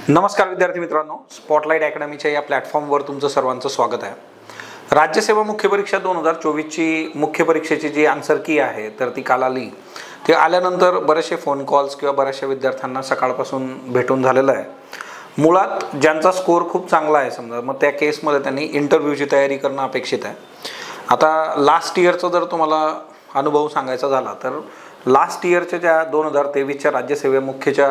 नमस्कार विद्यार्थी मित्रांनो, स्पॉटलाइट अकॅडमीच्या या प्लॅटफॉर्मवर तुमचं सर्वांचं स्वागत आहे। राज्यसेवा मुख्य परीक्षा 2024 ची मुख्य परीक्षेची जी आन्सर की आहे तर ती काल आली। ते आल्यानंतर बरेचसे फोन कॉल्स किंवा बऱ्याचशा विद्यार्थ्यांना सकाळपासून भेटून झालेलं आहे। मुळात ज्यांचा स्कोर खूप चांगला आहे समजा, मग त्या केसमध्ये त्यांनी इंटरव्ह्यूची तयारी करणं अपेक्षित आहे। आता लास्ट इयरचा जर तुम्हाला अनुभव सांगायचा झाला तर लास्ट इयरच्या ज्या 2023च्या राज्यसेवा मुख्यच्या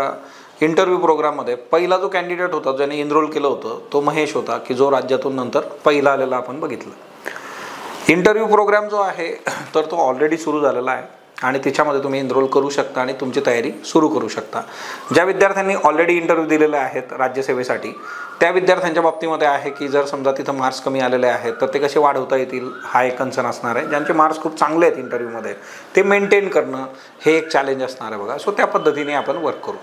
इंटरव्ह्यू प्रोग्राममध्ये पहिला जो कॅन्डिडेट होता ज्याने एनरोल केलं होतं तो महेश होता, की जो राज्यातून नंतर पहिला आलेला आपण बघितलं। इंटरव्ह्यू प्रोग्राम जो आहे तर तो ऑलरेडी सुरू झालेला आहे आणि त्याच्यामध्ये तुम्ही एनरोल करू शकता आणि तुमची तयारी सुरू करू शकता। ज्या विद्यार्थ्यांनी ऑलरेडी इंटरव्ह्यू दिलेले आहेत राज्यसेवेसाठी त्या विद्यार्थ्यांच्या बाबतीमध्ये आहे की जर समजा तिथं मार्क्स कमी आलेले आहेत तर ते कसे वाढवता येतील हा एक कन्सर्न असणार आहे। ज्यांचे मार्क्स खूप चांगले आहेत इंटरव्ह्यूमध्ये ते मेंटेन करणं हे एक चॅलेंज असणार आहे बघा। सो त्या पद्धतीने आपण वर्क करू।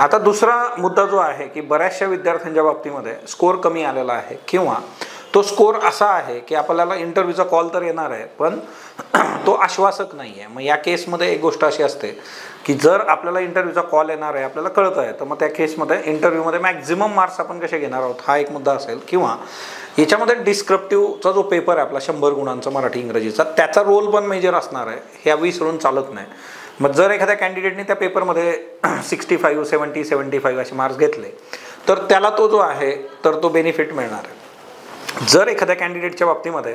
आता दुसरा मुद्दा जो आहे की बऱ्याचशा विद्यार्थ्यांच्या बाबतीमध्ये स्कोर कमी आलेला आहे किंवा तो स्कोर असा आहे की आपल्याला इंटरव्ह्यूचा कॉल तर येणार आहे पण तो आश्वासक नाही आहे। मग या केसमध्ये एक गोष्ट अशी असते की जर आपल्याला इंटरव्ह्यूचा कॉल येणार आहे आपल्याला कळत आहे तर मग त्या केसमध्ये इंटरव्ह्यूमध्ये मॅक्झिमम मार्क्स आपण कसे घेणार आहोत हा एक मुद्दा असेल। किंवा याच्यामध्ये डिस्क्रिप्टिव्हचा जो पेपर आहे आपला 100 गुणांचा मराठी इंग्रजीचा त्याचा रोल पण मेजर असणार आहे, हे विसरून चालत नाही। मग जर एखाद्या कॅन्डिडेटने त्या पेपरमध्ये 65, 70, 75 असे मार्क्स घेतले तर त्याला तो जो आहे तर तो बेनिफिट मिळणार आहे। जर एखाद्या कॅन्डिडेटच्या बाबतीमध्ये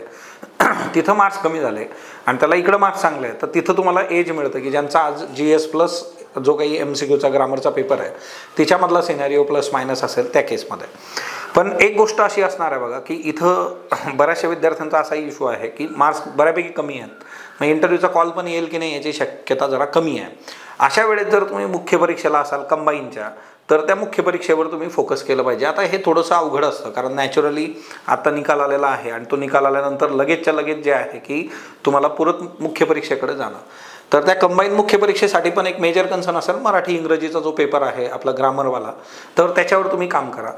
तिथं मार्क्स कमी झाले आणि त्याला इकडं मार्क्स चांगले आहेत तर तिथं तुम्हाला एज मिळतं की ज्यांचा आज GS प्लस जो काही MCQचा ग्रामरचा पेपर आहे तिच्यामधला सिनॅरिओ प्लस मायनस असेल त्या केसमध्ये। पण एक गोष्ट अशी असणार आहे बघा की इथं बऱ्याचशा विद्यार्थ्यांचा असा इश्यू आहे की मार्क्स बऱ्यापैकी कमी आहेत, मग इंटरव्ह्यूचा कॉल पण येईल की नाही याची शक्यता जरा कमी आहे। अशा वेळेस जर तुम्ही मुख्य परीक्षेला असाल कंबाईनच्या तर त्या मुख्य परीक्षेवर तुम्ही फोकस केलं पाहिजे। आता हे थोडंसं अवघड असतं कारण नॅचरली आता निकाल आलेला आहे आणि तो निकाल आल्यानंतर लगेचच्या लगेच जे आहे की तुम्हाला परत मुख्य परीक्षेकडे जाणं, तर त्या कंबाईन मुख्य परीक्षेसाठी पण एक मेजर कन्सर्न असेल मराठी इंग्रजीचा जो पेपर आहे आपला ग्रामरवाला, तर त्याच्यावर तुम्ही काम करा।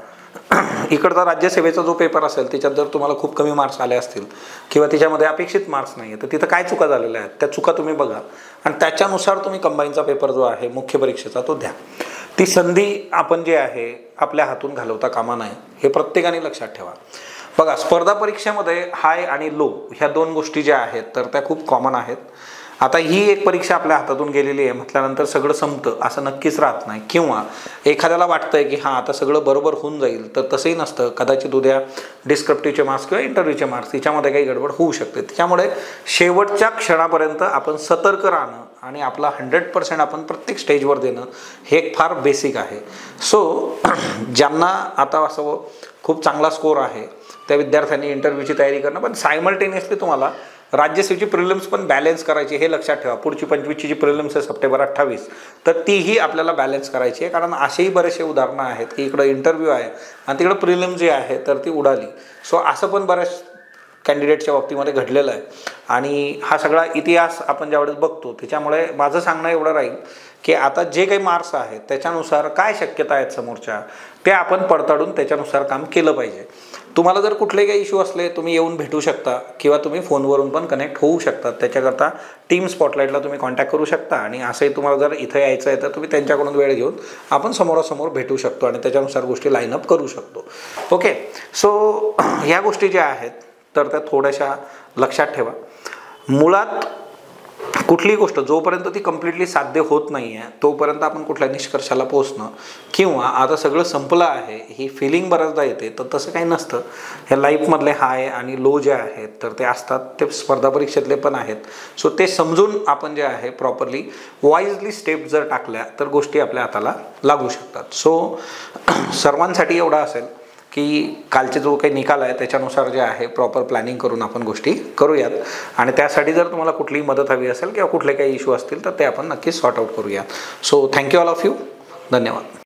इकडचा राज्यसेवेचा जो पेपर असेल त्याच्यात जर तुम्हाला खूप कमी मार्क्स आले असतील किंवा त्याच्यामध्ये अपेक्षित मार्क्स नाही आहे तर तिथं काय चुका झालेल्या आहेत त्या चुका तुम्ही बघा आणि त्याच्यानुसार तुम्ही कंबाईनचा पेपर जो आहे मुख्य परीक्षेचा तो द्या। ती संधी आपण जे आहे आपल्या हातून घालवता कामा नये हे प्रत्येकाने लक्षात ठेवा। बघा स्पर्धा परीक्षेमध्ये हाय आणि लो ह्या दोन गोष्टी ज्या आहेत तर त्या खूप कॉमन आहेत। आता ही एक परीक्षा आपल्या हातातून गेलेली आहे म्हटल्यानंतर सगळं संपतं असं नक्कीच राहत नाही किंवा एखाद्याला वाटतंय की हां आता सगळं बरोबर होऊन जाईल तर तसंही नसतं। कदाचित उद्या डिस्क्रिप्टिव्हचे मार्क्स किंवा इंटरव्ह्यूचे मार्क्स याच्यामध्ये काही गडबड होऊ शकते। त्याच्यामुळे शेवटच्या क्षणापर्यंत आपण सतर्क राहणं आणि आपला 100% आपण प्रत्येक स्टेजवर देणं हे एक फार बेसिक आहे। सो ज्यांना आता असं खूप चांगला स्कोर आहे त्या विद्यार्थ्यांनी इंटरव्ह्यूची तयारी करणं, पण सायमल्टेनियसली तुम्हाला राज्यसेवेची प्रिलिम्स पण बॅलन्स करायची हे लक्षात ठेवा। पुढची 25ची जी प्रिलिम्स आहे सप्टेंबर 28 तर तीही आपल्याला बॅलन्स करायची आहे कारण असेही बरेचसे उदाहरणं आहेत की इकडं इंटरव्ह्यू आहे आणि तिकडं प्रिलिम्स जी आहे तर ती उडाली। सो असं पण बऱ्याच कॅन्डिडेटच्या बाबतीमध्ये घडलेलं आहे आणि हा सगळा इतिहास आपण ज्यावेळेस बघतो त्याच्यामुळे माझं सांगणं एवढं राहील की आता जे काही मार्क्स आहेत त्याच्यानुसार काय शक्यता आहेत समोरच्या ते आपण पडताळून त्याच्यानुसार काम केलं पाहिजे। तुम्हाला जर कुठले काही इश्यू असले तुम्ही येऊन भेटू शकता किंवा तुम्ही फोनवरून पण कनेक्ट होऊ शकता। त्याच्याकरता टीम स्पॉटलाईटला तुम्ही कॉन्टॅक्ट करू शकता आणि असंही तुम्हाला जर इथं यायचं आहे तर तुम्ही त्यांच्याकडून वेळ घेऊन आपण समोरासमोर भेटू शकतो आणि त्याच्यानुसार गोष्टी लाईनअप करू शकतो। ओके, सो ह्या गोष्टी ज्या आहेत तर त्या थोड्याशा लक्षात ठेवा। मुळात कुठली गोष्ट जोपर्यंत ती कम्प्लिटली साध्य होत नाही आहे तोपर्यंत आपण कुठल्या निष्कर्षाला पोहोचणं किंवा आता सगळं संपलं आहे ही फिलिंग बऱ्याचदा येते, तर तसं काही नसतं। ह्या लाईफमधले हाय आणि लो जे आहेत तर ते असतात, ते स्पर्धा परीक्षेतले पण आहेत। सो ते समजून आपण जे आहे प्रॉपरली वाईजली स्टेप जर टाकल्या तर गोष्टी आपल्या हाताला लागू शकतात। सो सर्वांसाठी एवढं असेल की कालचे जो काही निकाल आहे त्याच्यानुसार जे आहे प्रॉपर प्लॅनिंग करून आपण गोष्टी करूयात आणि त्यासाठी जर तुम्हाला कुठलीही मदत हवी असेल किंवा कुठले काही इश्यू असतील तर ते आपण नक्कीच सॉर्ट आउट करूया। So thank you all of you, धन्यवाद।